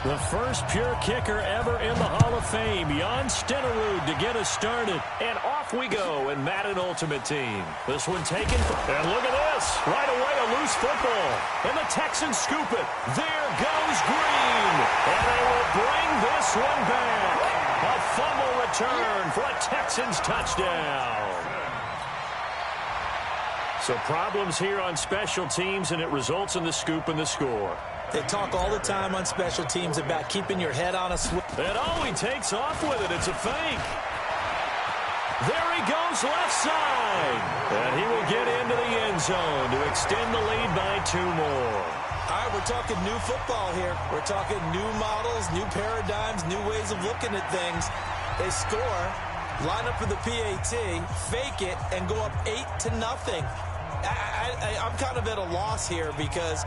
The first pure kicker ever in the Hall of Fame, Jan Stenerud, to get us started. And off we go in Madden Ultimate Team. This one taken. And look at this. Right away, a loose football. And the Texans scoop it. There goes Green. And they will bring this one back. A fumble return for a Texans touchdown. So problems here on special teams, and it results in the scoop and the score. They talk all the time on special teams about keeping your head on a swivel. And oh, he takes off with it. It's a fake. There he goes left side. And he will get into the end zone to extend the lead by 2 more. All right, we're talking new football here. We're talking new models, new paradigms, new ways of looking at things. They score, line up for the PAT, fake it, and go up 8-0. I'm kind of at a loss here because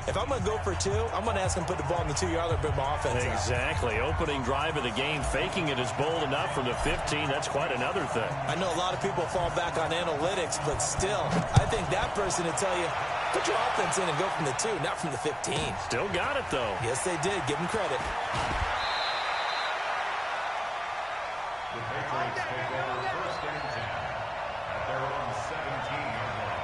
if I'm going to go for 2, I'm going to ask him to put the ball in the 2-yard line and bring my offense out. Exactly. Opening drive of the game, faking it is bold enough from the 15. That's quite another thing. I know a lot of people fall back on analytics, but still, I think that person would tell you, put your offense in and go from the 2, not from the 15. Still got it, though. Yes, they did. Give them credit. The Patriots take over first and 10 at their own 17-yard line.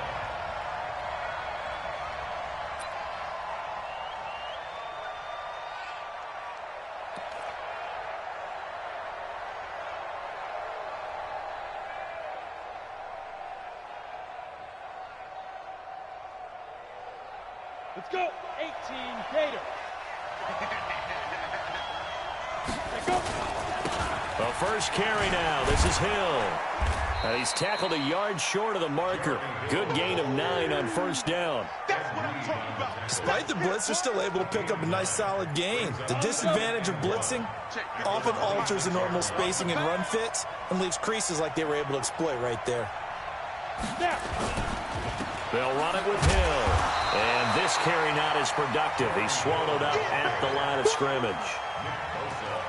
Let's go. 18, Gator. Let's go. The first carry now. This is Hill. And he's tackled a yard short of the marker. Good gain of 9 on first down. That's what I'm talking about. Despite the blitz, they're still able to pick up a nice, solid gain. The disadvantage of blitzing often alters the normal spacing and run fits and leaves creases like they were able to exploit right there. Snap. They'll run it with Hill. And this carry not as productive. He's swallowed up at the line of scrimmage.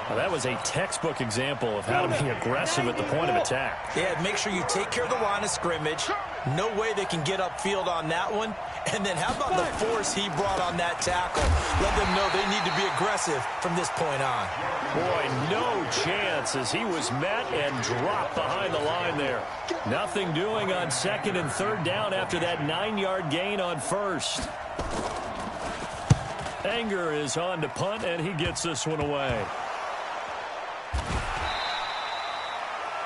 Well, that was a textbook example of how to be aggressive at the point of attack. Yeah, make sure you take care of the line of scrimmage. No way they can get upfield on that one. And then how about the force he brought on that tackle? Let them know they need to be aggressive from this point on. Boy, no chance as he was met and dropped behind the line there. Nothing doing on second and third down after that 9-yard gain on first. Anger is on to punt, and he gets this one away.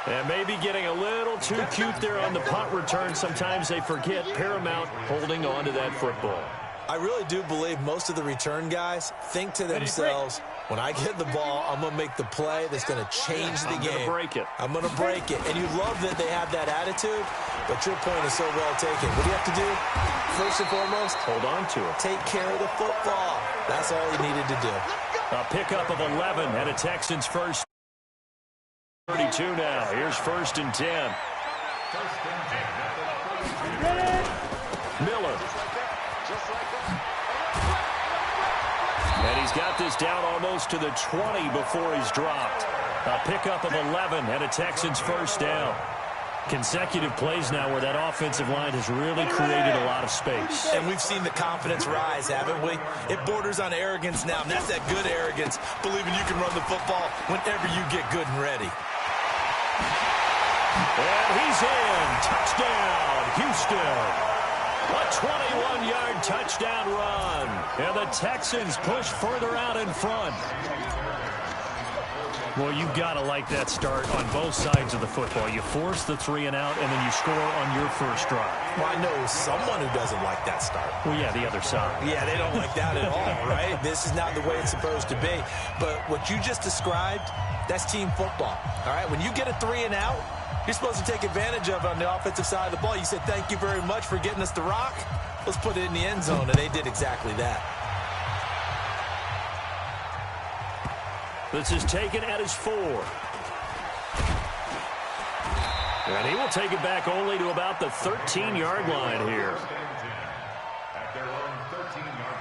And maybe getting a little too cute there on the punt return. Sometimes they forget paramount holding on to that football. I really do believe most of the return guys think to themselves, when I get the ball, I'm going to make the play that's going to change the game. I'm going to break it. I'm going to break it. And you love that they have that attitude, but your point is so well taken. What do you have to do? First and foremost, hold on to it. Take care of the football. That's all he needed to do. A pickup of 11 and a Texans first. 32 now. Here's first and 10. Miller. And he's got this down almost to the 20 before he's dropped. A pickup of 11 and a Texans first down. Consecutive plays now where that offensive line has really created a lot of space. And we've seen the confidence rise, haven't we? It borders on arrogance now, and that's that good arrogance, believing you can run the football whenever you get good and ready. And he's in. Touchdown, Houston. A 21-yard touchdown run. And the Texans push further out in front. Well, you've got to like that start on both sides of the football. You force the 3 and out, and then you score on your first drive. Well, I know someone who doesn't like that start. Well, yeah, the other side. Yeah, they don't like that at all, right? This is not the way it's supposed to be. But what you just described, that's team football, all right? When you get a 3 and out, you're supposed to take advantage of it on the offensive side of the ball. You said, thank you very much for getting us the rock. Let's put it in the end zone, and they did exactly that. This is taken at his 4. And he will take it back only to about the 13-yard line here. At their own 13-yard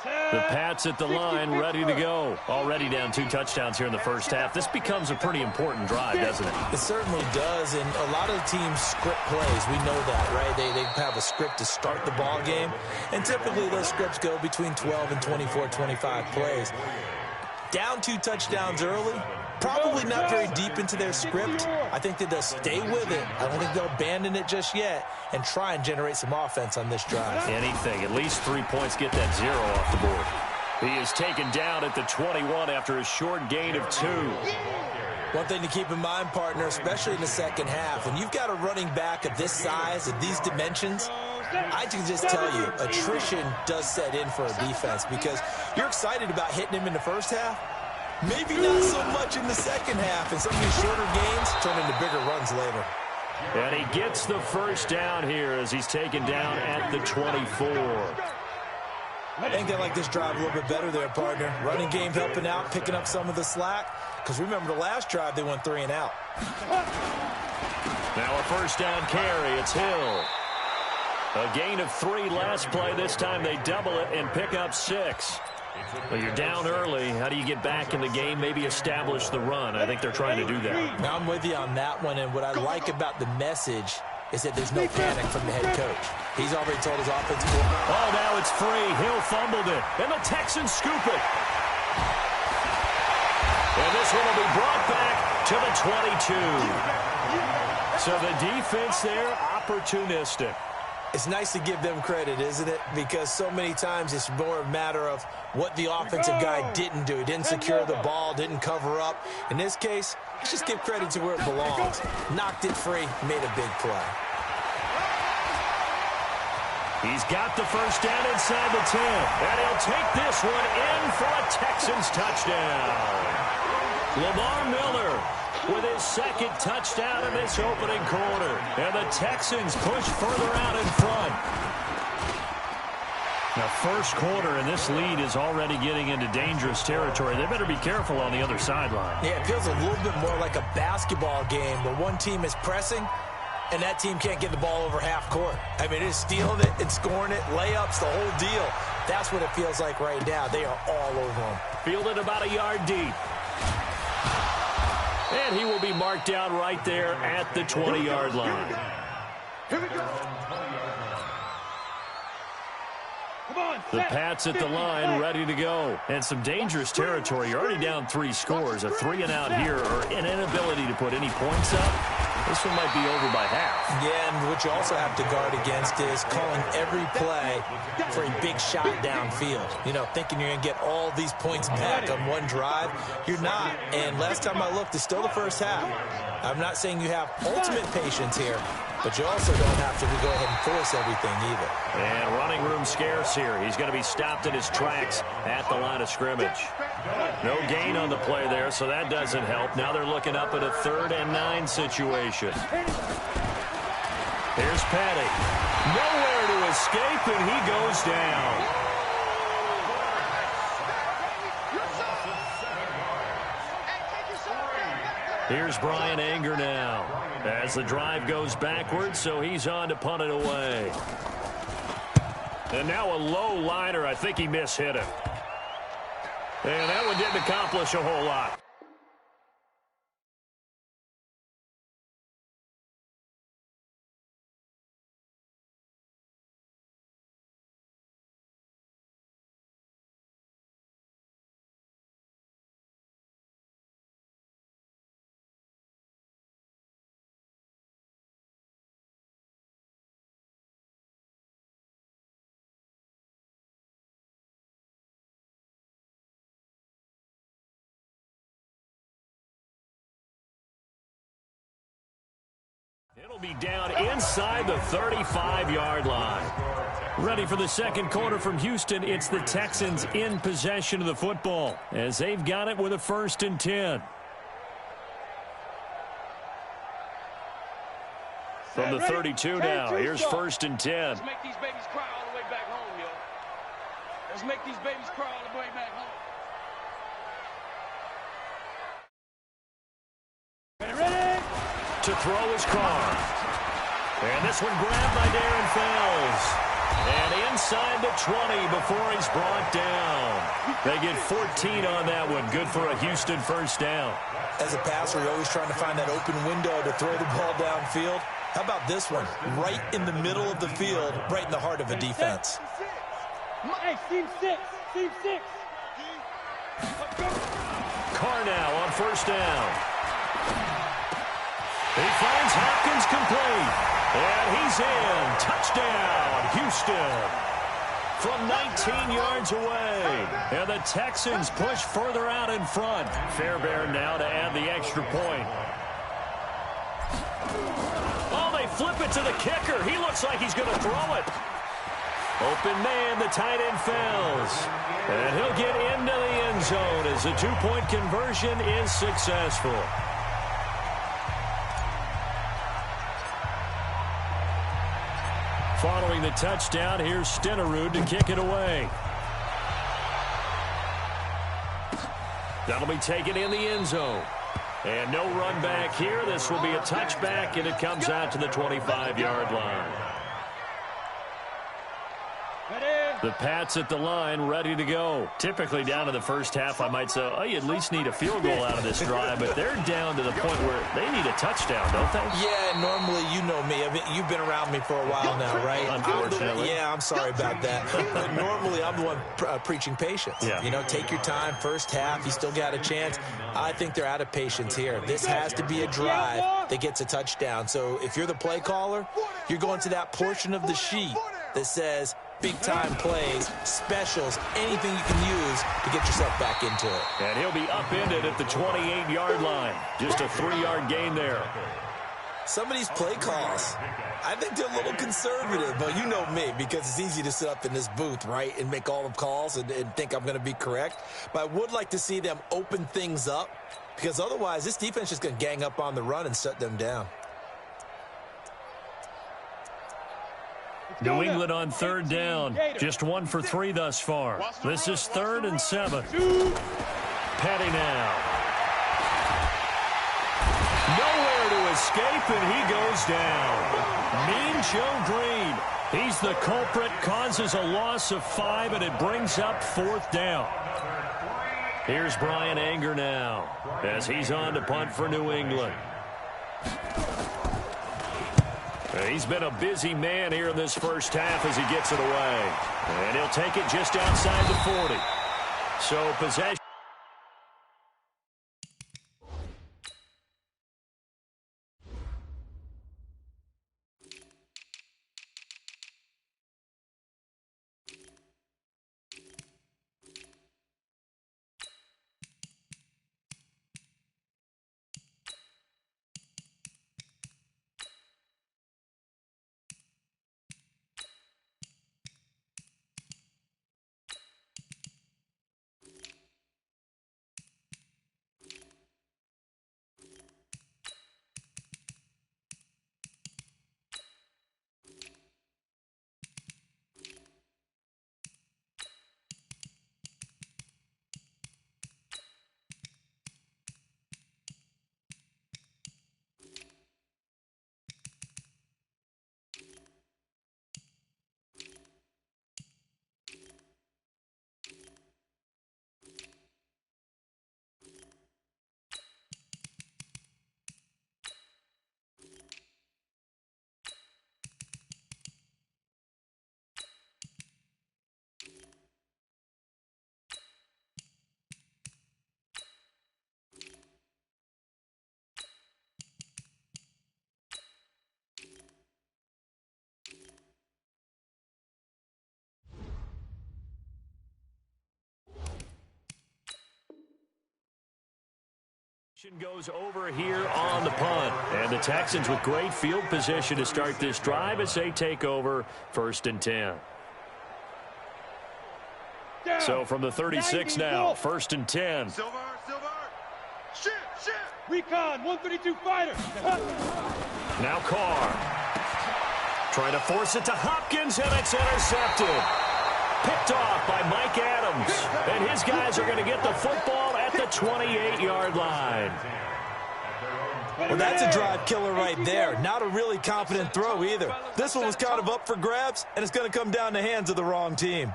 line. The Pats at the line, ready to go. Already down 2 touchdowns here in the first half. This becomes a pretty important drive, doesn't it? It certainly does, and a lot of teams script plays. We know that, right? They have a script to start the ball game, and typically those scripts go between 12 and 24, 25 plays. Down 2 touchdowns early, probably not very deep into their script. I think that they'll stay with it. I don't think they'll abandon it just yet and try and generate some offense on this drive. Anything. At least 3 points, get that 0 off the board. He is taken down at the 21 after a short gain of 2. One thing to keep in mind, partner, especially in the second half, when you've got a running back of this size, of these dimensions, I can just tell you, attrition does set in for a defense because you're excited about hitting him in the first half. Maybe not so much in the second half, and some of these shorter gains turn into bigger runs later. And he gets the first down here as he's taken down at the 24. I think they like this drive a little bit better there, partner. Running game helping out, picking up some of the slack. Because remember the last drive, they went 3 and out. Now a first down carry. It's Hill. A gain of 3 last play. This time they double it and pick up 6. Well, you're down early. How do you get back in the game? Maybe establish the run. I think they're trying to do that. Now I'm with you on that one. And what I like about the message is that there's no panic from the head coach. He's already told his offensive coordinator. Oh, now it's free. Hill fumbled it. And the Texans scoop it. And this one will be brought back to the 22. So the defense there, opportunistic. It's nice to give them credit, isn't it? Because so many times it's more a matter of what the offensive guy didn't do. He didn't secure the ball, didn't cover up. In this case, let's just give credit to where it belongs. Knocked it free, made a big play. He's got the first down inside the 10. And he'll take this one in for a Texans touchdown. Lamar Miller with his second touchdown in this opening quarter. And the Texans push further out in front. Now, first quarter, and this lead is already getting into dangerous territory. They better be careful on the other sideline. Yeah, it feels a little bit more like a basketball game where one team is pressing and that team can't get the ball over half court. I mean, it's stealing it and scoring it, layups, the whole deal. That's what it feels like right now. They are all over them. Fielded about a yard deep. And he will be marked down right there at the 20-yard line. Here we go. The Pats at the line, ready to go. And some dangerous territory. You're already down 3 scores. A 3-and-out here or an inability to put any points up. This one might be over by half. Yeah, and what you also have to guard against is calling every play for a big shot downfield. You know, thinking you're going to get all these points back on one drive. You're not. And last time I looked, it's still the first half. I'm not saying you have ultimate patience here, but you also don't have to go ahead and force everything either. And running room scarce here. He's going to be stopped in his tracks at the line of scrimmage. No gain on the play there, so that doesn't help. Now they're looking up at a 3rd and 9 situation. Here's Petty. Nowhere to escape, and he goes down. Here's Brian Anger now as the drive goes backwards, so he's on to punt it away. And now a low liner. I think he mishit him. And that one didn't accomplish a whole lot. It'll be down inside the 35-yard line. Ready for the second quarter from Houston. It's the Texans in possession of the football as they've got it with a 1st and 10. From the 32 now, here's 1st and 10. Let's make these babies cry all the way back home, yo. Let's make these babies cry all the way back home. Ready? To throw his car. And this one grabbed by Darren Fells. And inside the 20 before he's brought down. They get 14 on that one. Good for a Houston first down. As a passer, you're always trying to find that open window to throw the ball downfield. How about this one? Right in the middle of the field, right in the heart of a defense. Hey, team 6. Team 6. Carr now on first down. He finds Hopkins complete. And he's in. Touchdown, Houston. From 19 yards away. And the Texans push further out in front. Fairbairn now to add the extra point. Oh, they flip it to the kicker. He looks like he's going to throw it. Open man, the tight end fails. And he'll get into the end zone as the two-point conversion is successful. Following the touchdown, here's Stenerud to kick it away. That'll be taken in the end zone. And no run back here. This will be a touchback, and it comes out to the 25-yard line. The Pats at the line, ready to go. Typically down in the first half, I might say, oh, you at least need a field goal out of this drive, but they're down to the point where they need a touchdown, don't they? Yeah, normally, you know me. I mean, you've been around me for a while now, right? Unfortunately. I'm sorry about that. But normally, I'm the one preaching patience. Yeah. You know, take your time. First half, you still got a chance. I think they're out of patience here. This has to be a drive that gets a touchdown. So if you're the play caller, you're going to that portion of the sheet that says big-time plays, specials, anything you can use to get yourself back into it. And he'll be upended at the 28-yard line. Just a 3-yard gain there. Some of these play calls, I think they're a little conservative, but you know me, because it's easy to sit up in this booth, right, and make all the calls and think I'm going to be correct. But I would like to see them open things up, because otherwise this defense is going to gang up on the run and shut them down. New England on third down. Just 1 for 3 thus far. This is 3rd and 7. Petty now. Nowhere to escape, and he goes down. Mean Joe Green. He's the culprit, causes a loss of 5, and it brings up 4th down. Here's Brian Anger now as he's on to punt for New England. He's been a busy man here in this first half as he gets it away. And he'll take it just outside the 40. So possession. Goes over here on the punt. And the Texans with great field position to start this drive as they take over 1st and 10. So from the 36 now, 1st and 10. Silver. Shit. Recon, 132 fighter. Now Carr. Trying to force it to Hopkins, and it's intercepted. Picked off by Mike Adams. And his guys are going to get the football at the 28-yard line. Well, that's a drive killer right there. Not a really confident throw either. This one was kind of up for grabs, and it's going to come down the hands of the wrong team.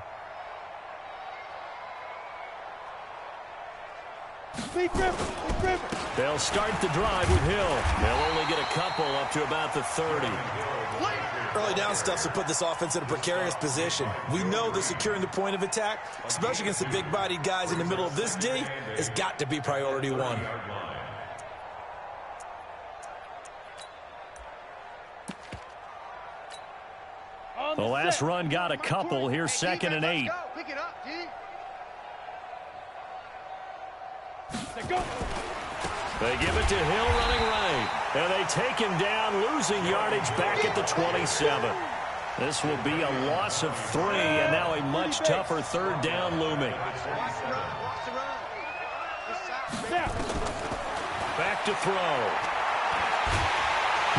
They'll start the drive with Hill. They'll only get a couple up to about the 30. Early down stuff will put this offense in a precarious position. We know that securing the point of attack, especially against the big-bodied guys in the middle of this D, has got to be priority one. The last run got a couple. Here's 2nd and 8. Pick it up, D. They give it to Hill running right. And they take him down, losing yardage back at the 27. This will be a loss of 3, and now a much tougher 3rd down looming. Back to throw.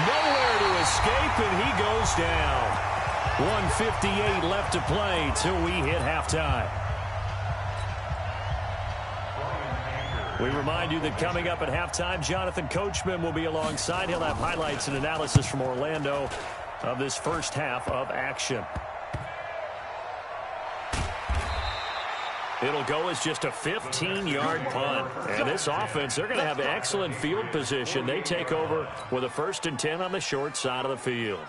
Nowhere to escape, and he goes down. 1:58 left to play till we hit halftime. We remind you that coming up at halftime, Jonathan Coachman will be alongside. He'll have highlights and analysis from Orlando of this first half of action. It'll go as just a 15-yard punt. And this offense, they're going to have excellent field position. They take over with a 1st and 10 on the short side of the field.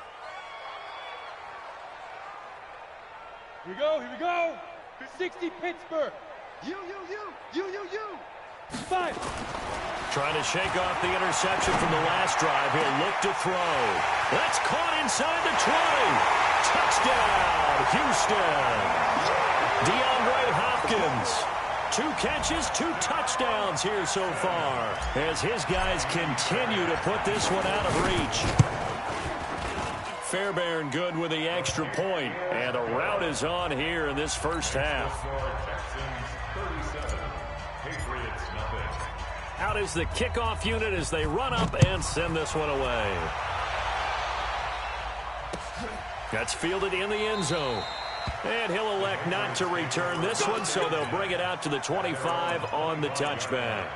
Here we go. 60 Pittsburgh. You. 5. Trying to shake off the interception from the last drive. He'll look to throw. That's caught inside the 20. Touchdown, Houston. DeAndre Hopkins. 2 catches, 2 touchdowns here so far as his guys continue to put this one out of reach. Fairbairn good with the extra point, and the route is on here in this first half. Out is the kickoff unit as they run up and send this one away. That's fielded in the end zone. And he'll elect not to return this one, so they'll bring it out to the 25 on the touchback.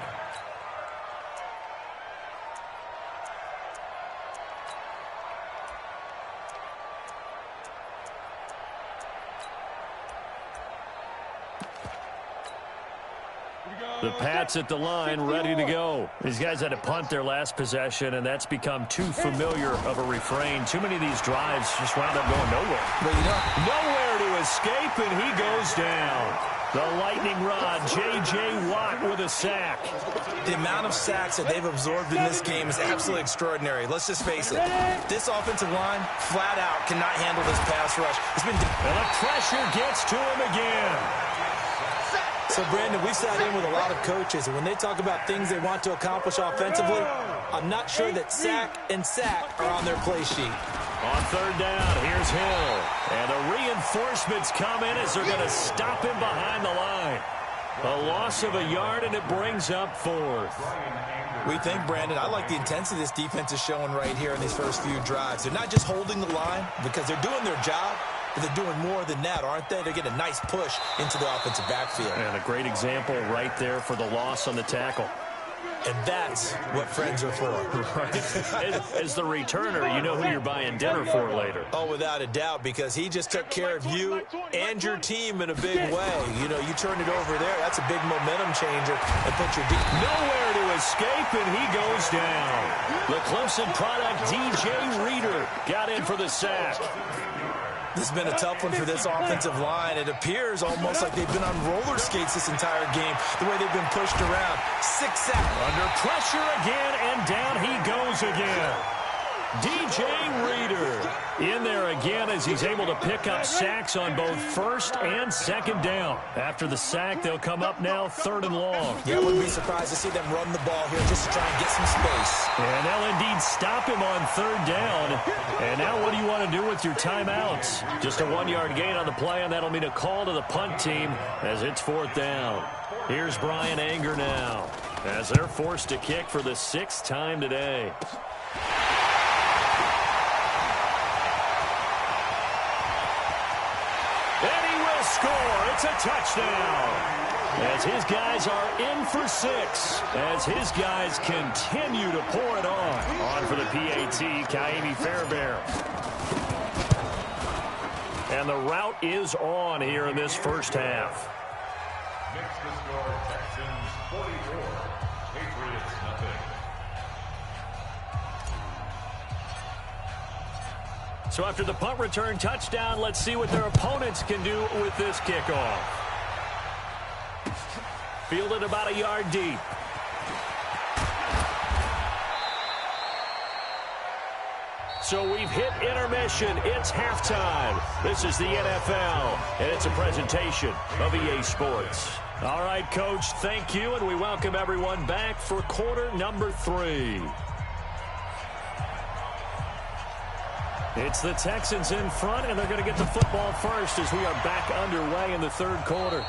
The Pats at the line, ready to go. These guys had to punt their last possession, and that's become too familiar of a refrain. Too many of these drives just wound up going nowhere. Nowhere to escape, and he goes down. The lightning rod, J.J. Watt with a sack. The amount of sacks that they've absorbed in this game is absolutely extraordinary. Let's just face it. This offensive line, flat out, cannot handle this pass rush. And the pressure gets to him again. So, Brandon, we've sat in with a lot of coaches, and when they talk about things they want to accomplish offensively, I'm not sure that sack and sack are on their play sheet. On 3rd down, here's Hill. And the reinforcements come in as they're going to stop him behind the line. A loss of a yard, and it brings up 4th. We think, Brandon, I like the intensity this defense is showing right here in these first few drives. They're not just holding the line because they're doing their job, but they're doing more than that, aren't they? They're getting a nice push into the offensive backfield. And a great example right there for the loss on the tackle. And that's what friends are for. Right. As the returner, you know who you're buying dinner for later. Oh, without a doubt, because he just took care of you and your team in a big way. You know, you turned it over there. That's a big momentum changer. And put your nowhere to escape, and he goes down. The Clemson product, D.J. Reader, got in for the sack. This has been a tough one for this offensive line. It appears almost like they've been on roller skates this entire game, the way they've been pushed around. 6 sacks. Under pressure again, and down he goes again. D.J. Reader in there again as he's able to pick up sacks on both 1st and 2nd down. After the sack, they'll come up now 3rd and long. Yeah, I wouldn't be surprised to see them run the ball here just to try and get some space. And they'll indeed stop him on 3rd down. And now what do you want to do with your timeouts? Just a 1-yard gain on the play, and that'll mean a call to the punt team as it's 4th down. Here's Brian Anger now as they're forced to kick for the 6th time today. And he will score. It's a touchdown. as his guys are in for 6, as his guys continue to pour it on. On for the PAT, Kaimi Fairbairn. And the route is on here in this first half. Makes the score Texans 44, Patriots nothing. So after the punt return touchdown, let's see what their opponents can do with this kickoff. Fielded about a yard deep. So we've hit intermission. It's halftime. This is the NFL, and it's a presentation of EA Sports. All right, Coach, thank you, and we welcome everyone back for quarter number 3. It's the Texans in front, and they're going to get the football first as we are back underway in the third quarter.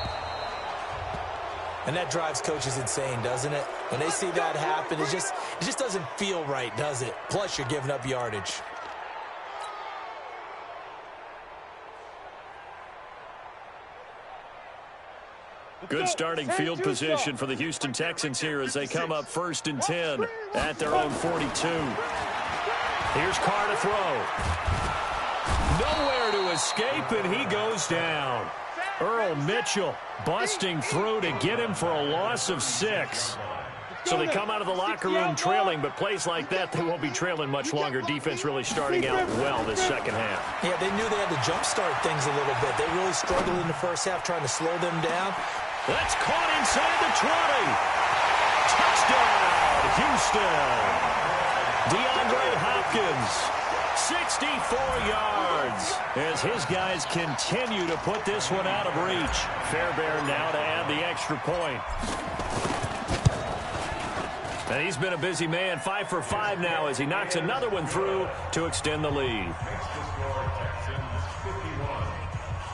And that drives coaches insane, doesn't it? When they see that happen, it just doesn't feel right, does it? Plus, you're giving up yardage. Good starting field position for the Houston Texans here as they come up 1st and 10 at their own 42. Here's Carr to throw. Nowhere to escape, and he goes down. Earl Mitchell busting through to get him for a loss of 6. So they come out of the locker room trailing, but plays like that, they won't be trailing much longer. Defense really starting out well this second half. Yeah, they knew they had to jumpstart things a little bit. They really struggled in the first half trying to slow them down. That's caught inside the 20. Touchdown, Houston. DeAndre Hopkins. 64 yards as his guys continue to put this one out of reach. Fairbairn now to add the extra point. And he's been a busy man, 5 for 5 now as he knocks another one through to extend the lead. Makes the score Texans 51,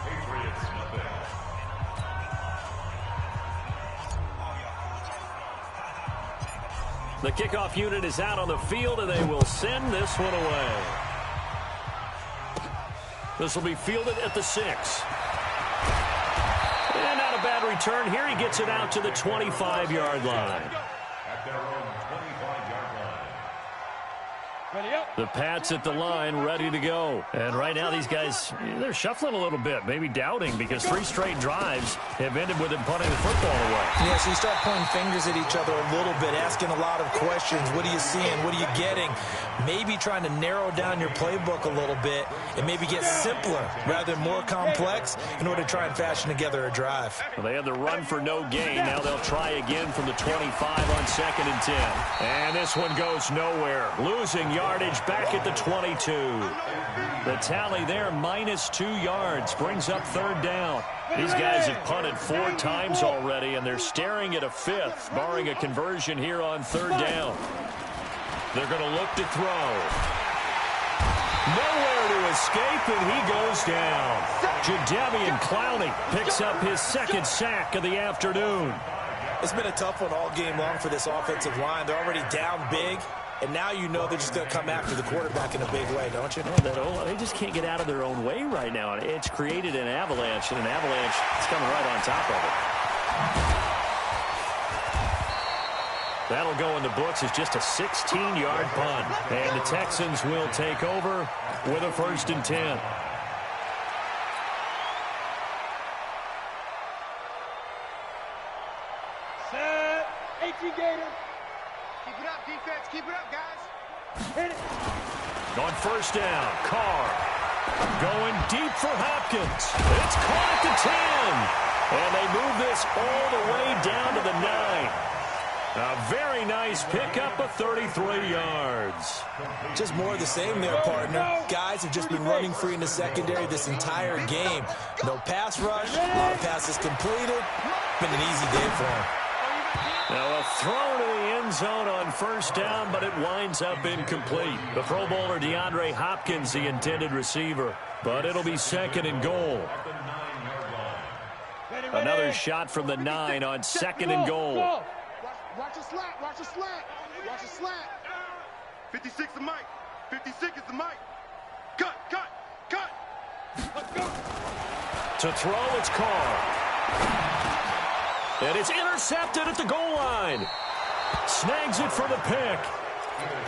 Patriots nothing. The kickoff unit is out on the field, and they will send this one away. This will be fielded at the 6. And not a bad return here. He gets it out to the 25-yard line. At their own 25-yard line. The Pats at the line, ready to go. And right now, these guys, they're shuffling a little bit, maybe doubting, because 3 straight drives have ended with them punting the football away. Yeah, so you start pointing fingers at each other a little bit, asking a lot of questions. What are you seeing? What are you getting? Maybe trying to narrow down your playbook a little bit and maybe get simpler rather than more complex in order to try and fashion together a drive. Well, they had the run for no gain. Now they'll try again from the 25 on 2nd and 10. And this one goes nowhere. Losing yardage back at the 22. The tally there, -2 yards, brings up 3rd down. These guys have punted 4 times already, and they're staring at a 5th, barring a conversion here on 3rd down. They're going to look to throw. Nowhere to escape, and he goes down. Jadeveon Clowney picks up his 2nd sack of the afternoon. It's been a tough one all game long for this offensive line. They're already down big, and now you know they're just going to come after the quarterback in a big way, don't you? They just can't get out of their own way right now. It's created an avalanche, and an avalanche is coming right on top of it. That'll go in the books as just a 16-yard punt. And the Texans will take over with a 1st and 10. Set. 18 Gators. Keep it up, defense. Keep it up, guys. Hit it. On 1st down, Carr going deep for Hopkins. It's caught at the 10. And they move this all the way down to the 9. A very nice pickup of 33 yards. Just more of the same there, partner. Guys have just been running free in the secondary this entire game. No pass rush, a lot of passes completed. Been an easy day for them. Now a throw to the end zone on 1st down, but it winds up incomplete. The Pro Bowler DeAndre Hopkins, the intended receiver. But it'll be 2nd and goal. Another shot from the 9 on 2nd and goal. Watch a slant. Watch a slant. Watch a slant. 56 the mic. 56 is the mic. Cut. Let's go. To throw, it's Carr. And it's intercepted at the goal line. Snags it for the pick.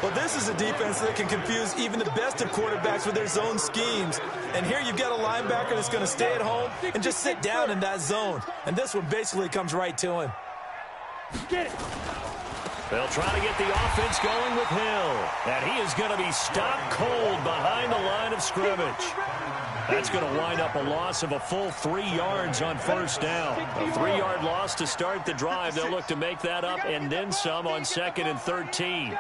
Well, this is a defense that can confuse even the best of quarterbacks with their zone schemes. And here you've got a linebacker that's going to stay at home and just sit down in that zone. And this one basically comes right to him. Get it. They'll try to get the offense going with Hill. And he is going to be stopped cold behind the line of scrimmage. That's going to wind up a loss of a full 3 yards on first down. A 3-yard loss to start the drive. They'll look to make that up and then some on 2nd and 13.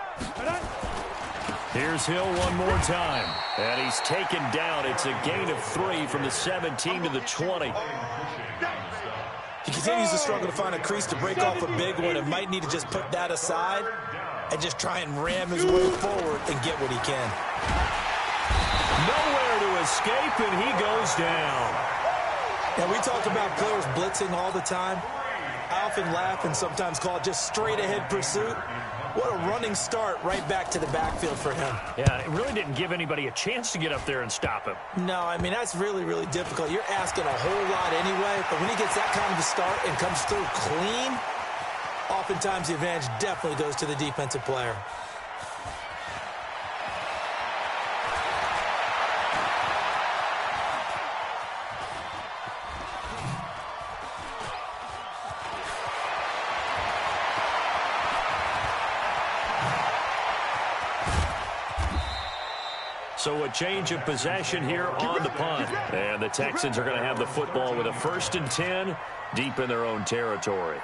Here's Hill one more time. And he's taken down. It's a gain of 3 from the 17 to the 20. He continues to struggle to find a crease to break off a big one and might need to just put that aside and just try and ram his way forward and get what he can. Nowhere to escape, and he goes down. Now, we talk about players blitzing all the time. I often laugh and sometimes call it just straight-ahead pursuit. What a running start right back to the backfield for him. Yeah, it really didn't give anybody a chance to get up there and stop him. No, I mean, that's really, really difficult. You're asking a whole lot anyway, but when he gets that kind of a start and comes through clean, oftentimes the advantage definitely goes to the defensive player. So a change of possession here on the punt. And the Texans are going to have the football with a 1st and 10 deep in their own territory.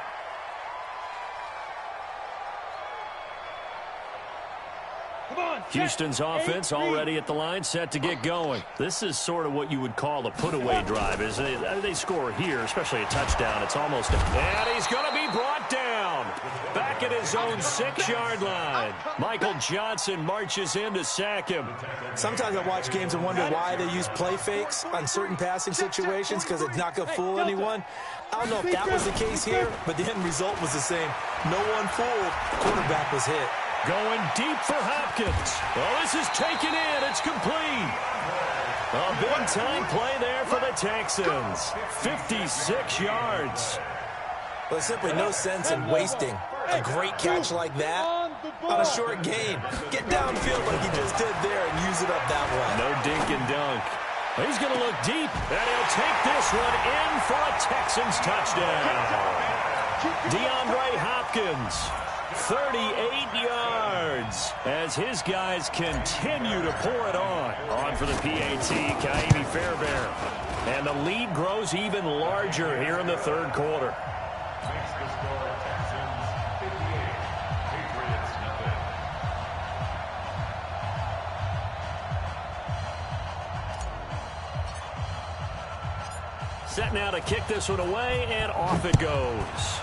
Houston's offense already at the line, set to get going. This is sort of what you would call a put-away drive, isn't it? They score here, especially a touchdown. It's almost a... And he's going to be brought down. Back at his own 6-yard line. Michael Johnson marches in to sack him. Sometimes I watch games and wonder why they use play fakes on certain passing situations because it's not going to fool anyone. I don't know if that was the case here, but the end result was the same. No one fooled. The quarterback was hit. Going deep for Hopkins. Well, this is taken in. It's complete. A big-time play there for the Texans. 56 yards. Well, there's simply no sense in wasting a great catch like that on a short gain. Get downfield like he just did there and use it up that way. No dink and dunk. He's going to look deep, and he'll take this one in for a Texans touchdown. DeAndre Hopkins, 38 yards as his guys continue to pour it on. On for the PAT, Kaimi Fairbairn. And the lead grows even larger here in the 3rd quarter. Makes the score Texans 58, Patriots nothing. Set now to kick this one away, and off it goes.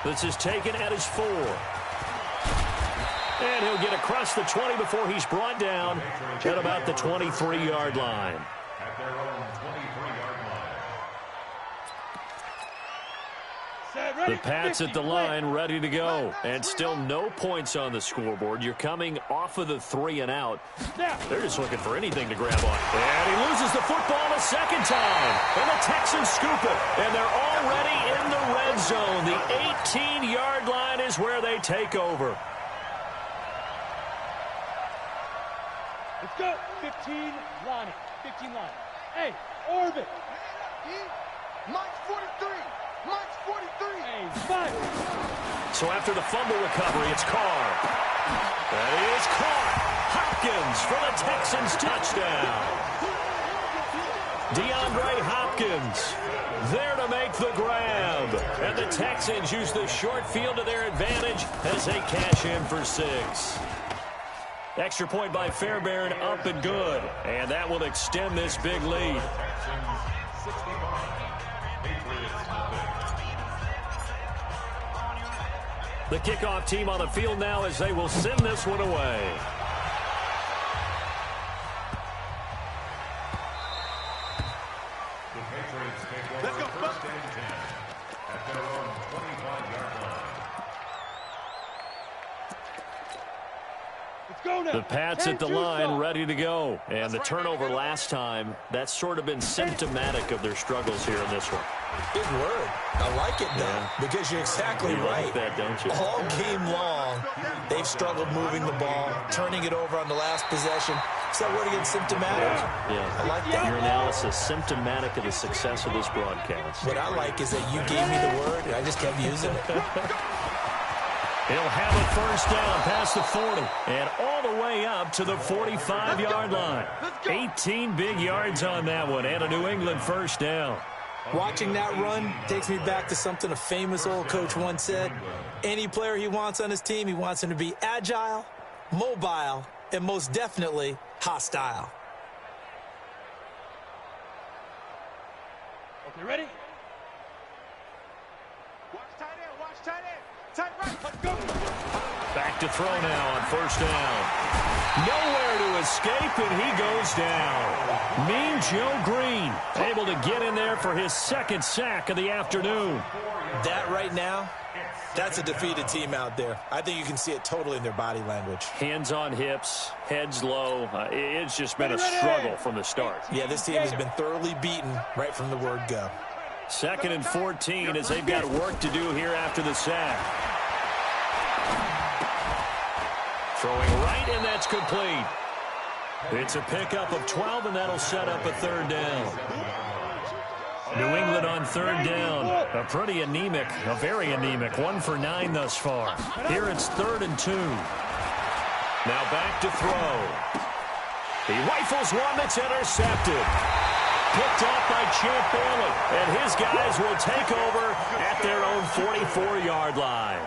This is taken at his 4. And he'll get across the 20 before he's brought down at about the 23-yard line. At their own 23-yard line. The Pats at the line, ready to go. And still no points on the scoreboard. You're coming off of the 3 and out. They're just looking for anything to grab on. And he loses the football a 2nd time. And the Texans scoop it. And they're already in the red zone. The 18-yard line is where they take over. Let's go. 15 line. 15 line. Hey, orbit. Mike's 43. Mike's 43. Hey, fight. So after the fumble recovery, it's Carr. That is caught. Hopkins for the Texans touchdown. DeAndre Hopkins there to make the grab. And the Texans use the short field to their advantage as they cash in for 6. Extra point by Fairbairn, up and good. And that will extend this big lead. Texans 65, Patriots nothing. The kickoff team on the field now as they will send this one away. The Patriots take over 1st and 10 at their own 25-yard line. go now. The Pats at the 10-2 line, stop. ready to go. And the turnover last time, that's sort of been symptomatic of their struggles here in this one. Big word. I like it, though, Yeah. because you're exactly You right. like that, don't you? All game long, they've struggled moving the ball, turning it over on the last possession. Is that word again, symptomatic? Yeah. I like that. Your analysis, symptomatic of the success of this broadcast. What I like is that you gave me the word, and I just kept using it. He'll have it first down past the 40 and all the way up to the 45-yard line. 18 big yards on that one and a New England first down. Watching that run takes me back to something a famous old coach once said. Any player he wants on his team, he wants him to be agile, mobile, and most definitely hostile. Okay, ready? Watch tight end, watch tight end. Tight right. Let's go. Back to throw now on first down. Nowhere to escape, and he goes down. Mean Joe Green able to get in there for his second sack of the afternoon. That right now, that's a defeated team out there. I think you can see it totally in their body language. Hands on hips, heads low. It's just been a struggle from the start. Yeah, this team has been thoroughly beaten right from the word go. 2nd and 14 as they've got work to do here after the sack. Throwing right, and that's complete. It's a pickup of 12, and that'll set up a third down. New England on third down. A pretty anemic, a very anemic. 1 for 9 thus far. Here it's 3rd and 2. Now back to throw. He rifles one that's intercepted. Picked up by Champ Bailey. And his guys will take over at their own 44-yard line.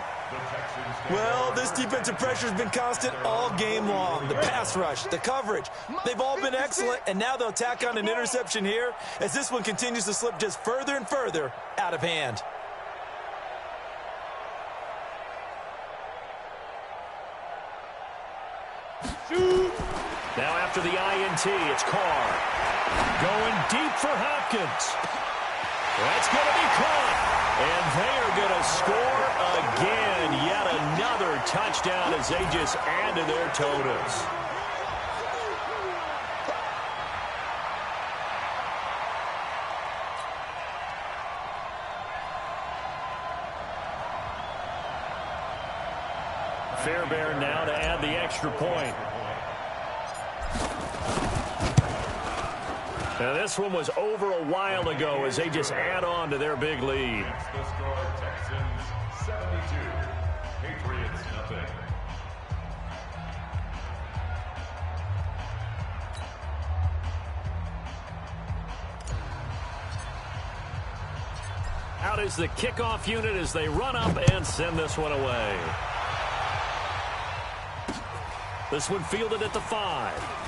Well, this defensive pressure has been constant all game long. The pass rush, the coverage, they've all been excellent, and now they'll tack on an interception here as this one continues to slip just further and further out of hand. Shoot. Now after the INT, it's Carr. Going deep for Hopkins. That's going to be caught. And they are going to score again. Yet another touchdown as they just add to their totals. Fairbairn now to add the extra point. Now this one was over a while ago as they just add on to their big lead. The score, Texans 72, Patriots nothing. Out is the kickoff unit as they run up and send this one away. This one fielded at the 5.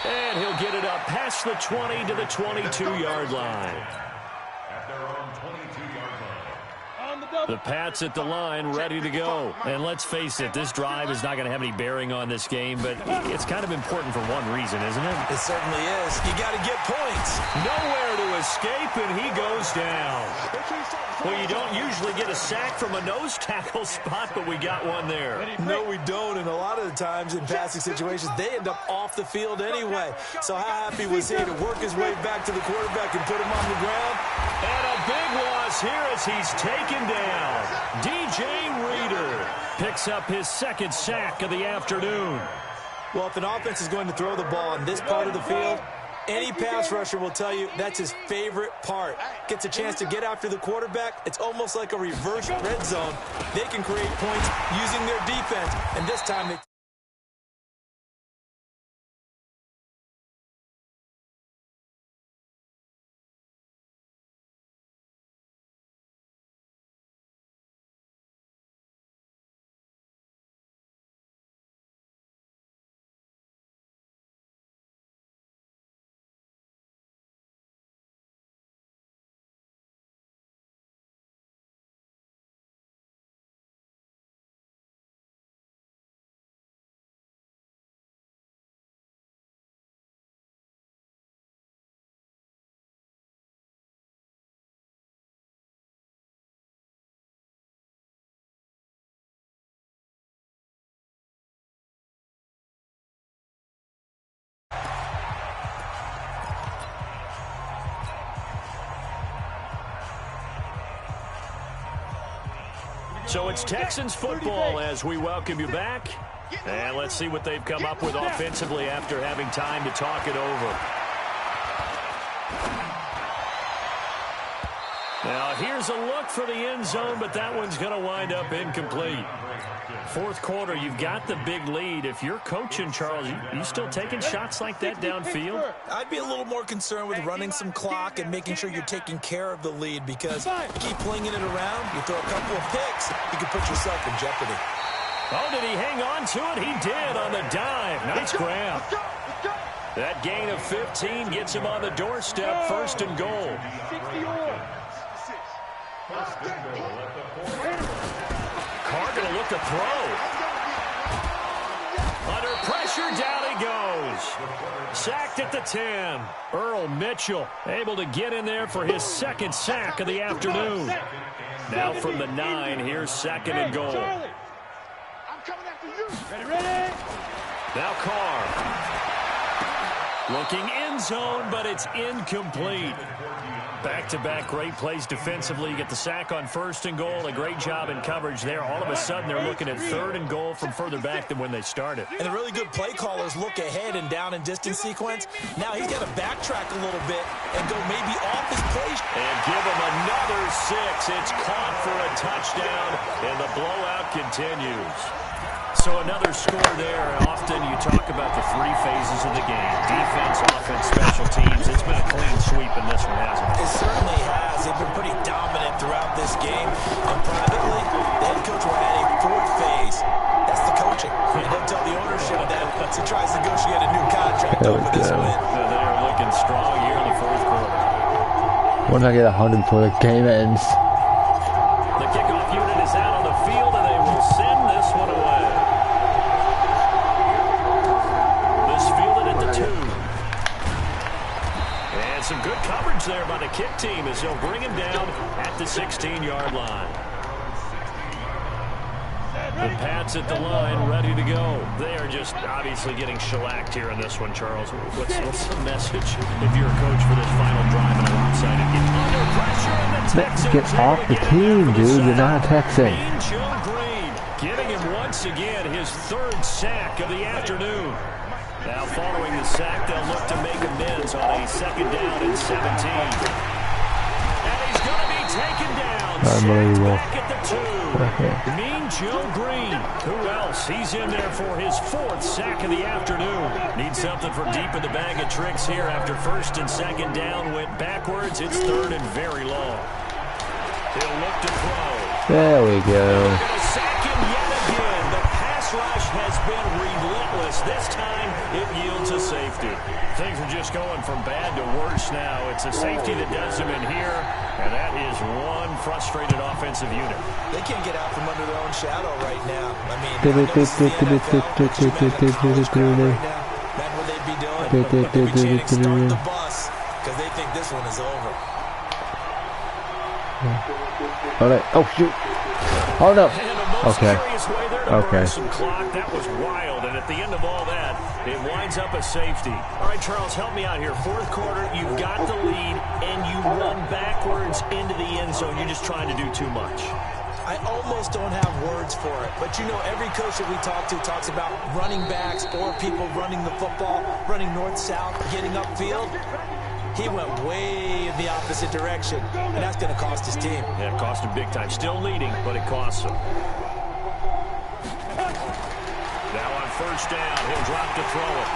And he'll get it up past the 20 to the 22-yard line. At their own 22-yard line. On the double. The Pats at the line, ready to go. And let's face it, this drive is not going to have any bearing on this game, but it's kind of important for one reason, isn't it? It certainly is. You got to get points. Nowhere to escape, and he goes down. Well, you don't usually get a sack from a nose tackle spot, but we got one there. No, we don't, and a lot of the times in passing situations, they end up off the field anyway. So how happy was he to work his way back to the quarterback and put him on the ground? And a big loss here as he's taken down. DJ Reader picks up his second sack of the afternoon. Well, if an offense is going to throw the ball in this part of the field, any pass rusher will tell you that's his favorite part. Gets a chance to get after the quarterback. It's almost like a reverse red zone. They can create points using their defense, and this time they So it's Texans football as we welcome you back. And let's see what they've come up with offensively after having time to talk it over. Now here's a look for the end zone, but that one's going to wind up incomplete. Fourth quarter, you've got the big lead. If you're coaching, Charles, you still taking shots like that downfield? I'd be a little more concerned with running some clock and making sure you're taking care of the lead, because you keep flinging it around, you throw a couple of picks, you can put yourself in jeopardy. Oh, did he hang on to it? He did on the dive. Nice grab. That gain of 15 gets him on the doorstep, first and goal. Carr going to look to throw. Under pressure, down he goes. Sacked at the 10. Earl Mitchell able to get in there for his second sack of the afternoon. Now from the 9, here's second and goal. Ready. Now Carr. Looking end zone, but it's incomplete. Back-to-back great plays defensively. You get the sack on first and goal. A great job in coverage there. All of a sudden, they're looking at third and goal from further back than when they started. And the really good play callers look ahead and down and distance sequence. Now he's got to backtrack a little bit and go maybe off his play. And give him another 6. It's caught for a touchdown, and the blowout continues. So another score there. Often you talk about the 3 phases of the game. Defense, offense, special teams. It's been a clean sweep in this one, hasn't it? It certainly has. They've been pretty dominant throughout this game. And privately, the head coach will add a 4th phase. That's the coaching. And he'll tell the ownership that once he tries to negotiate a new contract over this win. So they're looking strong here in the 4th quarter. Once I get 100 for the game ends. The kickoff unit is out on the field, and they will send this one away. And some good coverage there by the kick team as they'll bring him down at the 16-yard line. The Pats at the line, ready to go. They are just obviously getting shellacked here in this one, Charles. What's the message if you're a coach for this final drive in a lopsided game? Under pressure, and the Texans get off the team, dude. You're not a Texan. Joe Green giving him once again his 3rd sack of the afternoon. Now following the sack, they'll look to make amends on a 2nd down and 17. And he's going to be taken down. Unbelievable. Back at the 2. Mean Joe Green. Who else? He's in there for his 4th sack of the afternoon. Needs something from deep in the bag of tricks here after 1st and 2nd down. Went backwards. It's 3rd and very long. He'll look to throw. There we go. They're going to sack him yet again. The pass rush has been relentless. This time it yields a safety. Things are just going from bad to worse now. It's a safety that does him in here, and that is one frustrated offensive unit. They can't get out from under their own shadow right now. I mean, I know this is the NFL, but you met college crowd right now. Imagine what they'd be doing. They'd be chanting, start the bus, because they think this one is over. All right. Oh, shoot. Oh, no. Okay. Okay. Some clock. That was wild, and at the end of all that, it winds up a safety. All right, Charles, help me out here. 4th quarter, you've got the lead, and you run backwards into the end zone. You're just trying to do too much. I almost don't have words for it, but you know, every coach that we talk to talks about running backs or people running the football, running north-south, getting upfield. He went way in the opposite direction, and that's going to cost his team. Yeah, it cost him big time. Still leading, but it costs him. Now on 1st down, he'll drop to throw it.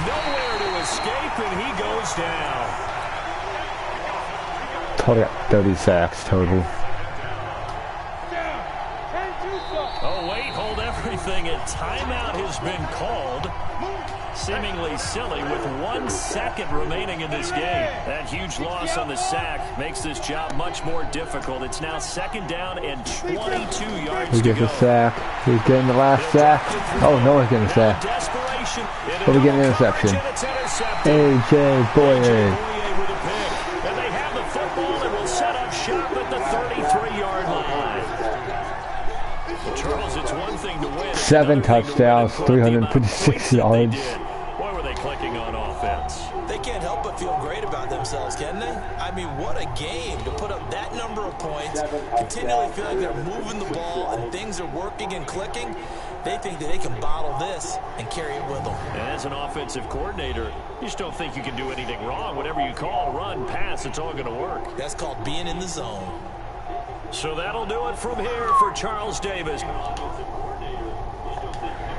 Nowhere to escape, and he goes down. Total 30 sacks total. Oh, wait, hold everything. A timeout has been called. Seemingly silly with 1 second remaining in this game. That huge loss on the sack makes this job much more difficult. It's now 2nd down and 22 yards He gets a sack. He's getting the last sack. Oh, no one's getting a sack. But we get an interception. A.J. Boye. And they have the football and will set up shop at the 33-yard line. Charles, it's one thing to win. 7 touchdowns, 356 yards. Boy, were they clicking on offense. offense. They can't help but feel great about themselves, can they? I mean, what a game to put up that number of points, continually feel like they're moving the ball and things are working and clicking. They think that they can bottle this and carry it with them. And as an offensive coordinator, you just don't think you can do anything wrong. Whatever you call, run, pass, it's all going to work. That's called being in the zone. So that'll do it from here for Charles Davis.